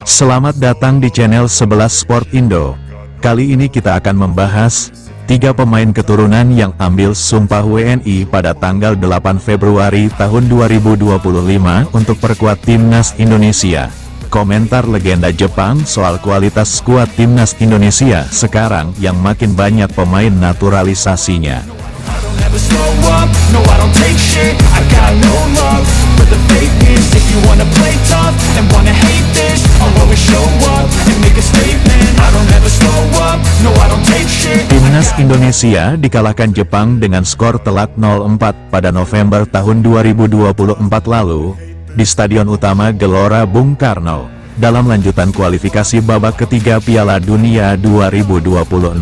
Selamat datang di channel 11 Sport Indo. Kali ini kita akan membahas 3 pemain keturunan yang ambil sumpah WNI pada tanggal 8 Februari tahun 2025 untuk perkuat timnas Indonesia. Komentar legenda Jepang soal kualitas skuad timnas Indonesia sekarang yang makin banyak pemain naturalisasinya. Timnas Indonesia dikalahkan Jepang dengan skor telak 0-4 pada November tahun 2024 lalu di Stadion Utama Gelora Bung Karno dalam lanjutan kualifikasi babak ketiga Piala Dunia 2026.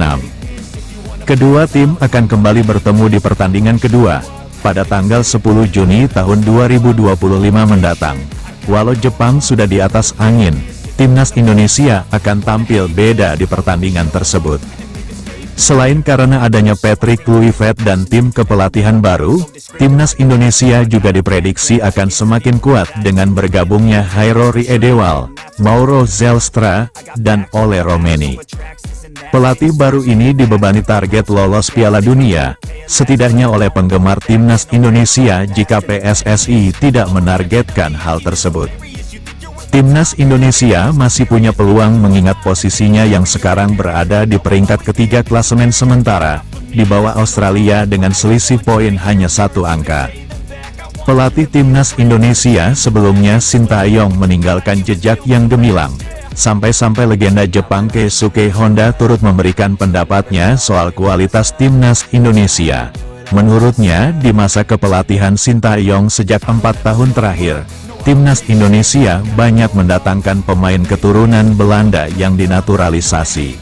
Kedua tim akan kembali bertemu di pertandingan kedua pada tanggal 10 Juni tahun 2025 mendatang. Walau Jepang sudah di atas angin, timnas Indonesia akan tampil beda di pertandingan tersebut. Selain karena adanya Patrick Kluivert dan tim kepelatihan baru, timnas Indonesia juga diprediksi akan semakin kuat dengan bergabungnya Jairo Riedewald, Mauro Zelstra, dan Ole Romeni. Pelatih baru ini dibebani target lolos Piala Dunia, setidaknya oleh penggemar timnas Indonesia jika PSSI tidak menargetkan hal tersebut. Timnas Indonesia masih punya peluang mengingat posisinya yang sekarang berada di peringkat ketiga klasemen sementara, di bawah Australia dengan selisih poin hanya 1 angka. Pelatih timnas Indonesia sebelumnya Sintayong meninggalkan jejak yang gemilang. Sampai-sampai legenda Jepang Keisuke Honda turut memberikan pendapatnya soal kualitas timnas Indonesia. Menurutnya, di masa kepelatihan Sintayong sejak 4 tahun terakhir, timnas Indonesia banyak mendatangkan pemain keturunan Belanda yang dinaturalisasi.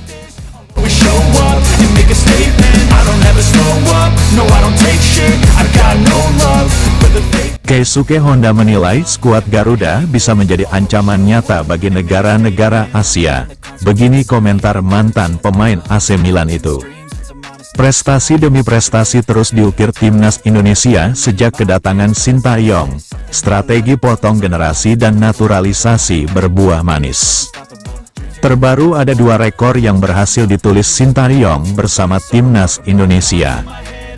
Keisuke Honda menilai skuad Garuda bisa menjadi ancaman nyata bagi negara-negara Asia. Begini komentar mantan pemain AC Milan itu. Prestasi demi prestasi terus diukir timnas Indonesia sejak kedatangan Sintayong. Strategi potong generasi dan naturalisasi berbuah manis. Terbaru ada 2 rekor yang berhasil ditulis Sintayong bersama timnas Indonesia.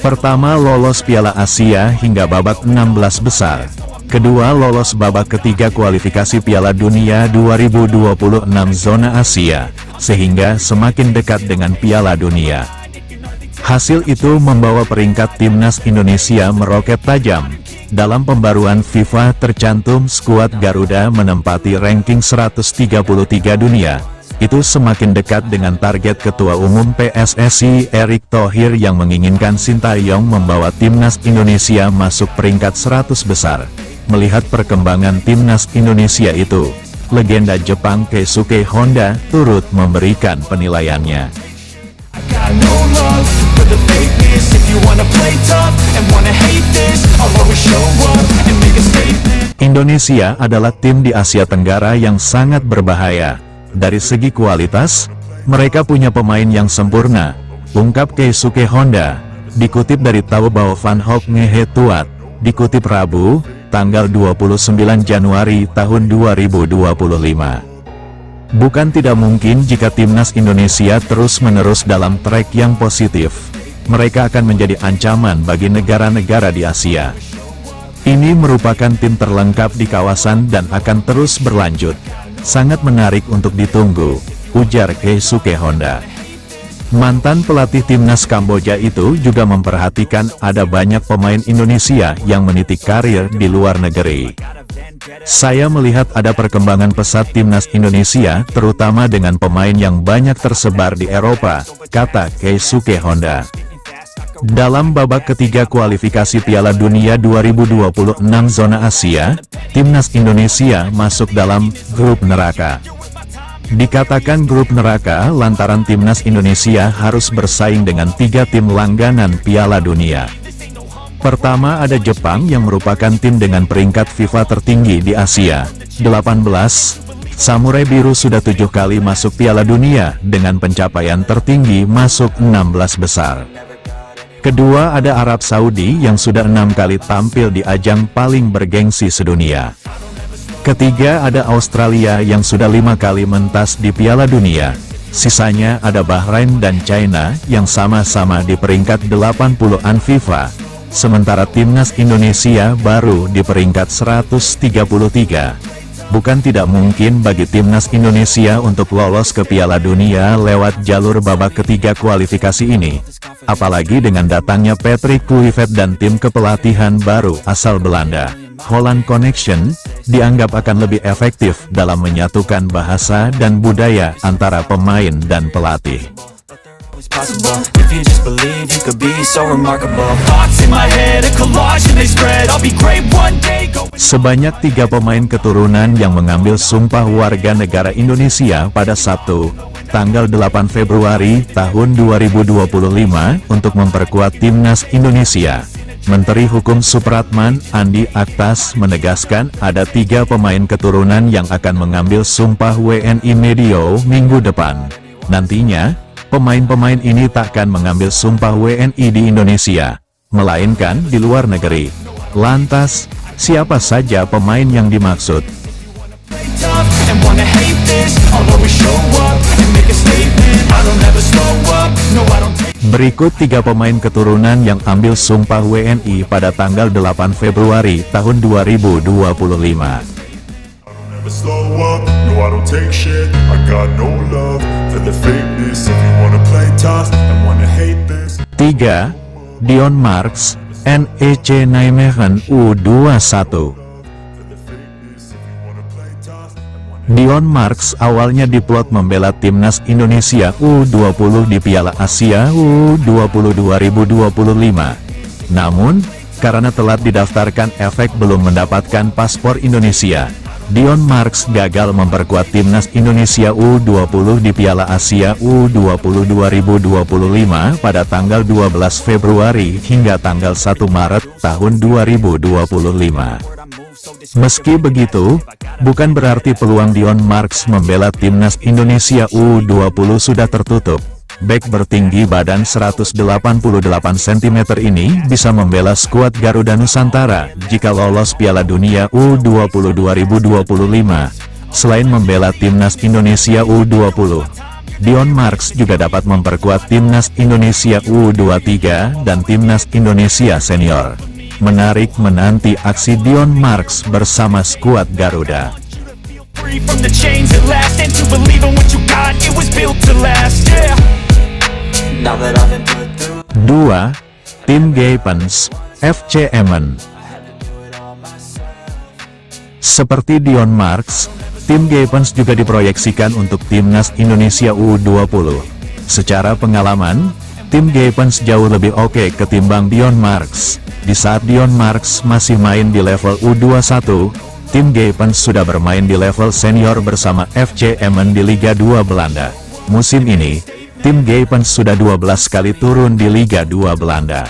Pertama, lolos Piala Asia hingga babak 16 besar. Kedua, lolos babak ketiga kualifikasi Piala Dunia 2026 zona Asia, sehingga semakin dekat dengan Piala Dunia. Hasil itu membawa peringkat timnas Indonesia meroket tajam. Dalam pembaruan FIFA tercantum skuad Garuda menempati ranking 133 dunia. Itu semakin dekat dengan target Ketua Umum PSSI Erick Thohir yang menginginkan Sintayong membawa timnas Indonesia masuk peringkat 100 besar. Melihat perkembangan timnas Indonesia itu, legenda Jepang Keisuke Honda turut memberikan penilaiannya. Indonesia adalah tim di Asia Tenggara yang sangat berbahaya. Dari segi kualitas, mereka punya pemain yang sempurna, ungkap Keisuke Honda, dikutip dari Taobao Van Hoek Ngehetuat, dikutip Rabu, tanggal 29 Januari tahun 2025. Bukan tidak mungkin jika timnas Indonesia terus-menerus dalam trek yang positif, mereka akan menjadi ancaman bagi negara-negara di Asia. Ini merupakan tim terlengkap di kawasan dan akan terus berlanjut. Sangat menarik untuk ditunggu, ujar Keisuke Honda. Mantan pelatih timnas Kamboja itu juga memperhatikan ada banyak pemain Indonesia yang meniti karir di luar negeri. Saya melihat ada perkembangan pesat timnas Indonesia, terutama dengan pemain yang banyak tersebar di Eropa, kata Keisuke Honda. Dalam babak ketiga kualifikasi Piala Dunia 2026 zona Asia, timnas Indonesia masuk dalam grup neraka. Dikatakan grup neraka lantaran timnas Indonesia harus bersaing dengan 3 tim langganan Piala Dunia. Pertama ada Jepang yang merupakan tim dengan peringkat FIFA tertinggi di Asia, 18. Samurai Biru sudah 7 kali masuk Piala Dunia dengan pencapaian tertinggi masuk 16 besar. Kedua ada Arab Saudi yang sudah 6 kali tampil di ajang paling bergengsi sedunia. Ketiga ada Australia yang sudah 5 kali mentas di Piala Dunia. Sisanya ada Bahrain dan China yang sama-sama di peringkat 80-an FIFA. Sementara timnas Indonesia baru di peringkat 133. Bukan tidak mungkin bagi timnas Indonesia untuk lolos ke Piala Dunia lewat jalur babak ketiga kualifikasi ini. Apalagi dengan datangnya Patrick Kluivert dan tim kepelatihan baru asal Belanda. Holland Connection dianggap akan lebih efektif dalam menyatukan bahasa dan budaya antara pemain dan pelatih. Sebanyak 3 pemain keturunan yang mengambil sumpah warga negara Indonesia pada Sabtu, tanggal 8 Februari tahun 2025 untuk memperkuat timnas Indonesia. Menteri Hukum Supratman, Andi Aktas menegaskan ada 3 pemain keturunan yang akan mengambil sumpah WNI Medio minggu depan. Nantinya, pemain-pemain ini takkan mengambil sumpah WNI di Indonesia, melainkan di luar negeri. Lantas, siapa saja pemain yang dimaksud? Berikut 3 pemain keturunan yang ambil sumpah WNI pada tanggal 8 Februari tahun 2025. 3. Dion Marks, NEC Nijmegen U21. Dion Marks awalnya diplot membela timnas Indonesia U20 di Piala Asia U20 2025. Namun, karena telat didaftarkan efek belum mendapatkan paspor Indonesia, Dion Marks gagal memperkuat timnas Indonesia U20 di Piala Asia U20 2025 pada tanggal 12 Februari hingga tanggal 1 Maret tahun 2025. Meski begitu, bukan berarti peluang Dion Marks membela timnas Indonesia U20 sudah tertutup. Bek bertinggi badan 188 cm ini bisa membela skuad Garuda Nusantara jika lolos Piala Dunia U20 2025. Selain membela timnas Indonesia U20, Dion Marks juga dapat memperkuat timnas Indonesia U23 dan timnas Indonesia senior. Menarik menanti aksi Dion Marks bersama skuad Garuda. 2. Tim Gaypens, FC Emmen. Seperti Dion Marks, tim Gaypens juga diproyeksikan untuk timnas Indonesia U20. Secara pengalaman, tim Gaypens jauh lebih oke ketimbang Dion Marks. Di saat Dion Marks masih main di level U21, tim Gaypens sudah bermain di level senior bersama FC Emmen di Liga 2 Belanda. Musim ini, tim Gaypens sudah 12 kali turun di Liga 2 Belanda.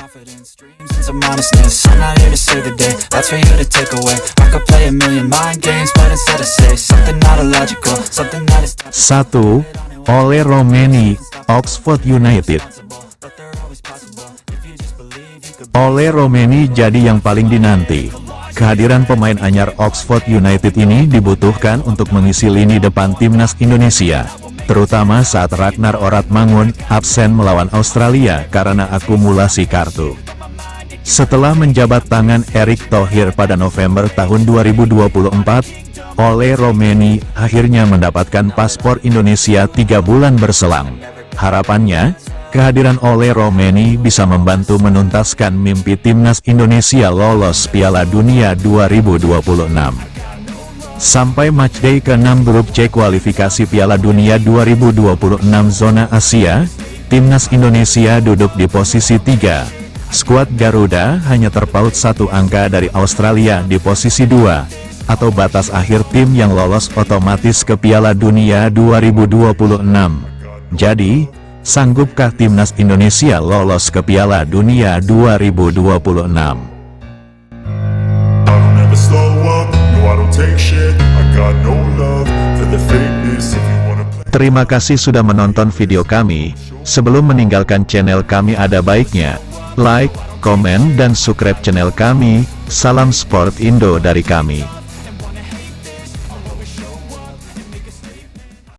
1. Ole Romeni, Oxford United. Ole Romeni jadi yang paling dinanti. Kehadiran pemain anyar Oxford United ini dibutuhkan untuk mengisi lini depan timnas Indonesia, terutama saat Ragnar Oratmangun absen melawan Australia karena akumulasi kartu. Setelah menjabat tangan Erick Thohir pada November tahun 2024, Ole Romeni akhirnya mendapatkan paspor Indonesia 3 bulan berselang. Harapannya, kehadiran Ole Romeni bisa membantu menuntaskan mimpi timnas Indonesia lolos Piala Dunia 2026. Sampai matchday ke-6 grup C kualifikasi Piala Dunia 2026 zona Asia, timnas Indonesia duduk di posisi 3. Skuad Garuda hanya terpaut 1 angka dari Australia di posisi 2, atau batas akhir tim yang lolos otomatis ke Piala Dunia 2026. Jadi, sanggupkah timnas Indonesia lolos ke Piala Dunia 2026? Terima kasih sudah menonton video kami. Sebelum meninggalkan channel kami ada baiknya like, komen dan subscribe channel kami. Salam Sport Indo dari kami.